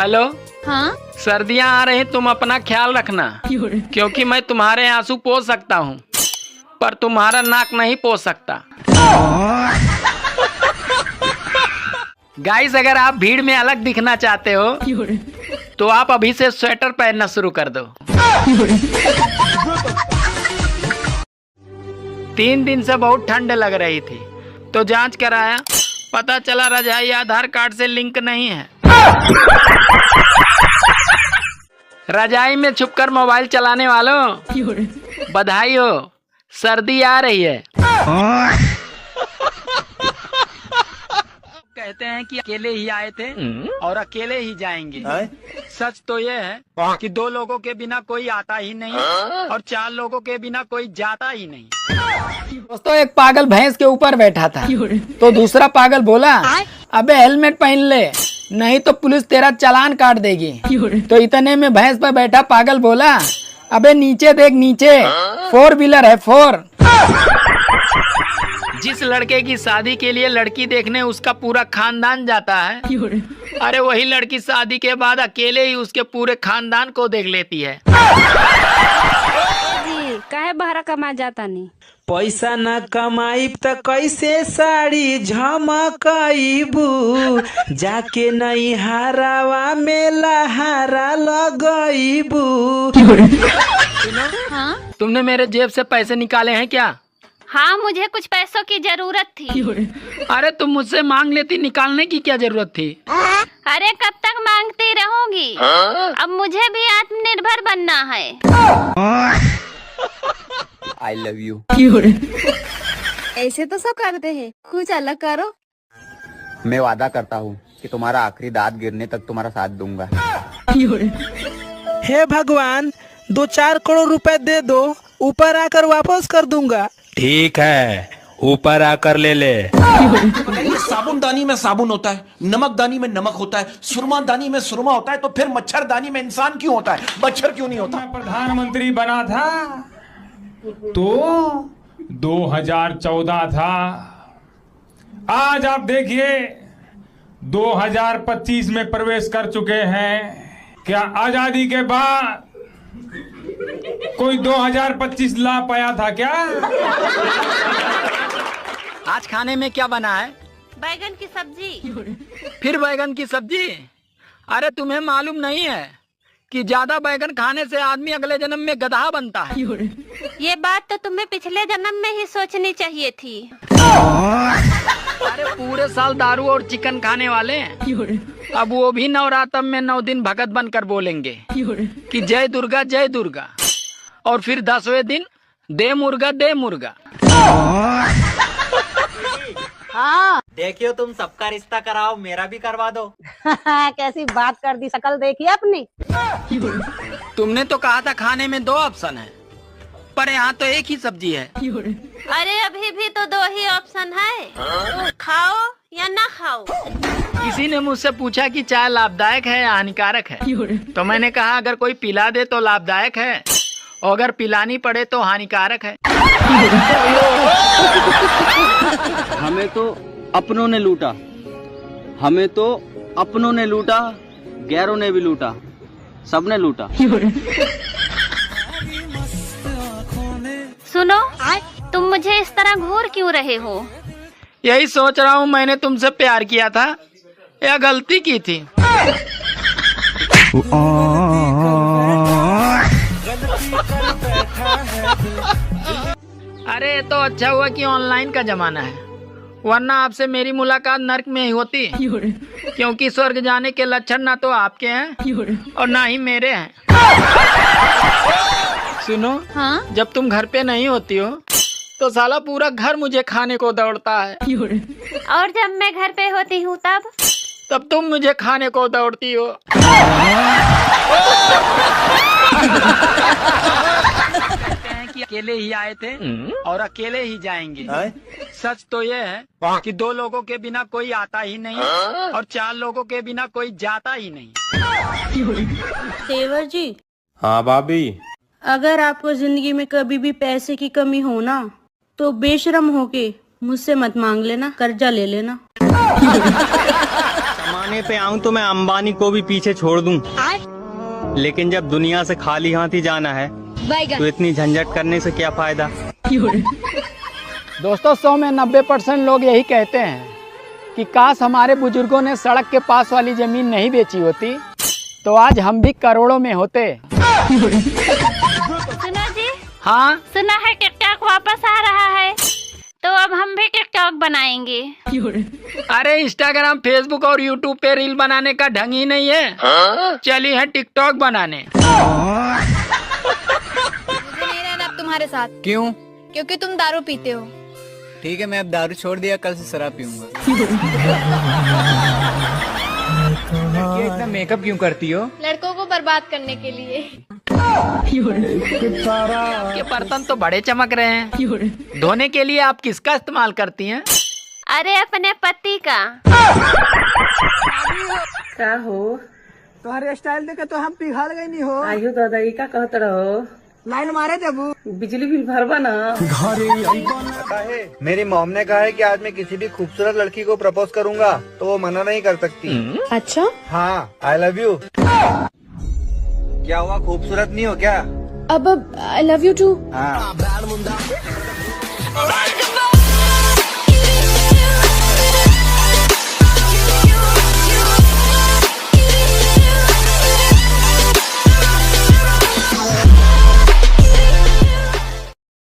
Hello. हाँ सर्दियाँ आ रही, तुम अपना ख्याल रखना, क्योंकि मैं तुम्हारे आंसू पोंछ सकता हूँ पर तुम्हारा नाक नहीं पोंछ सकता। गाइस, अगर आप भीड़ में अलग दिखना चाहते हो तो आप अभी से स्वेटर पहनना शुरू कर दो। 3 दिन से बहुत ठंड लग रही थी तो जांच कराया, पता चला रजाई आधार कार्ड से लिंक नहीं है। रजाई में छुपकर मोबाइल चलाने वालों, बधाई हो, सर्दी आ रही है। कहते हैं कि अकेले ही आए थे और अकेले ही जाएंगे। सच तो ये है कि 2 लोगों के बिना कोई आता ही नहीं और 4 लोगों के बिना कोई जाता ही नहीं। दोस्तों, एक पागल भैंस के ऊपर बैठा था तो दूसरा पागल बोला, अबे हेलमेट पहन ले नहीं तो पुलिस तेरा चालान काट देगी। तो इतने में भैंस पर बैठा पागल बोला, अबे नीचे देख नीचे, 4 व्हीलर है 4। जिस लड़के की शादी के लिए लड़की देखने उसका पूरा खानदान जाता है, अरे वही लड़की शादी के बाद अकेले ही उसके पूरे खानदान को देख लेती है। जी काहे बहरा कमा जाता नहीं। पैसा न कमाई त कैसे साड़ी झमकाईबू, जाके नहीं हारावा में लहारा लगाईबू। हाँ तुमने मेरे जेब से पैसे निकाले हैं क्या? हाँ, मुझे कुछ पैसों की जरूरत थी। अरे तुम मुझसे मांग लेती, निकालने की क्या जरूरत थी? अरे कब तक मांगती रहूंगी? अब मुझे भी आत्मनिर्भर बनना है। I love you. ऐसे तो सब करते हैं, कुछ अलग करो। मैं वादा करता हूँ कि तुम्हारा आखिरी दांत गिरने तक तुम्हारा साथ दूंगा। हे भगवान, 2-4 करोड़ रुपए दे दो, ऊपर आकर वापस कर दूंगा। ठीक है, ऊपर आकर ले ले। साबुनदानी में साबुन होता है, नमकदानी में नमक होता है, सुरमादानी में सुरमा होता है, तो फिर मच्छरदानी में इंसान क्यों होता है? मच्छर क्यों नहीं होता? प्रधानमंत्री बना था तो 2014 था। आज आप देखिए 2025 में प्रवेश कर चुके हैं। क्या आजादी के बाद कोई 2025 ला पाया था क्या? आज खाने में क्या बना है? बैगन की सब्जी। फिर बैगन की सब्जी? अरे तुम्हें मालूम नहीं है कि ज्यादा बैगन खाने से आदमी अगले जन्म में गधा बनता है। ये बात तो तुम्हें पिछले जन्म में ही सोचनी चाहिए थी। अरे पूरे साल दारू और चिकन खाने वाले हैं, अब वो भी नवरात्र में 9 दिन भगत बनकर बोलेंगे कि जय दुर्गा जय दुर्गा, और फिर 10वें दिन दे मुर्गा दे मुर्गा। हाँ देखियो, तुम सबका रिश्ता कराओ, मेरा भी करवा दो। कैसी बात कर दी, शकल देखी अपनी। तुमने तो कहा था खाने में 2 ऑप्शन है, पर यहाँ तो एक ही सब्जी है। अरे अभी भी तो 2 ही ऑप्शन है, खाओ या ना खाओ। किसी ने मुझसे पूछा कि चाय लाभदायक है या हानिकारक है, तो मैंने कहा अगर कोई पिला दे तो लाभदायक है और अगर पिलानी पड़े तो हानिकारक है। हमें तो अपनों ने लूटा, हमें तो अपनों ने लूटा, गैरों ने भी लूटा, सबने लूटा। सुनो, तुम मुझे इस तरह घूर क्यों रहे हो? यही सोच रहा हूँ, मैंने तुमसे प्यार किया था या गलती की थी। अरे तो अच्छा हुआ कि ऑनलाइन का जमाना है, वरना आपसे मेरी मुलाकात नर्क में ही होती, क्योंकि स्वर्ग जाने के लक्षण ना तो आपके हैं और ना ही मेरे हैं। सुनो, हाँ? जब तुम घर पे नहीं होती हो तो साला पूरा घर मुझे खाने को दौड़ता है, और जब मैं घर पे होती हूँ तब तुम मुझे खाने को दौड़ती हो। कहते हैं कि अकेले ही आए थे और अकेले ही जाएंगे। सच तो ये है कि 2 लोगों के बिना कोई आता ही नहीं और 4 लोगों के बिना कोई जाता ही नहीं। देवर जी। हाँ भाभी। अगर आपको जिंदगी में कभी भी पैसे की कमी हो ना, तो बेशरम होके मुझसे मत मांग लेना, कर्जा ले लेना। कमाने पे आऊं तो मैं अंबानी को भी पीछे छोड़ दूं, लेकिन जब दुनिया से खाली हाथ ही जाना है तो इतनी झंझट करने से क्या फायदा। दोस्तों 100 में 90% लोग यही कहते हैं कि काश हमारे बुजुर्गों ने सड़क के पास वाली जमीन नहीं बेची होती तो आज हम भी करोड़ों में होते। सुनो जी, हाँ, सुना है टिकटॉक वापस आ रहा है, तो अब हम भी टिकटॉक बनाएंगे। अरे इंस्टाग्राम, फेसबुक और यूट्यूब पे रील बनाने का ढंग ही नहीं है। चली है टिकटॉक बनाने। मुझे नहीं रहना अब तुम्हारे साथ। क्यों? क्योंकि तुम दारू पीते हो। ठीक है, मैं अब दारू छोड़ दिया, कल से शराब पीऊंगा। इतना मेकअप क्यों करती हो? लड़कों को बर्बाद करने के लिए। आपके बर्तन तो बड़े चमक रहे हैं। धोने के लिए आप किसका इस्तेमाल करती हैं? अरे अपने पति का। क्या हो? तुम्हारे स्टाइल देखे तो हम पिघल गई नहीं हो। आयु दादा ये क्या कहते रहो? लाइन मारे देबू। बिजली बिल भरवा ना। मेरी मॉम ने कहा है कि आज मैं किसी भी खूबसूरत लड़की को प्रपोज करूंगा तो वो मना नहीं कर सकती। अच्छा, हाँ, आई लव यू। क्या हुआ, खूबसूरत नहीं हो क्या? अब आई लव यू टू। हाँ।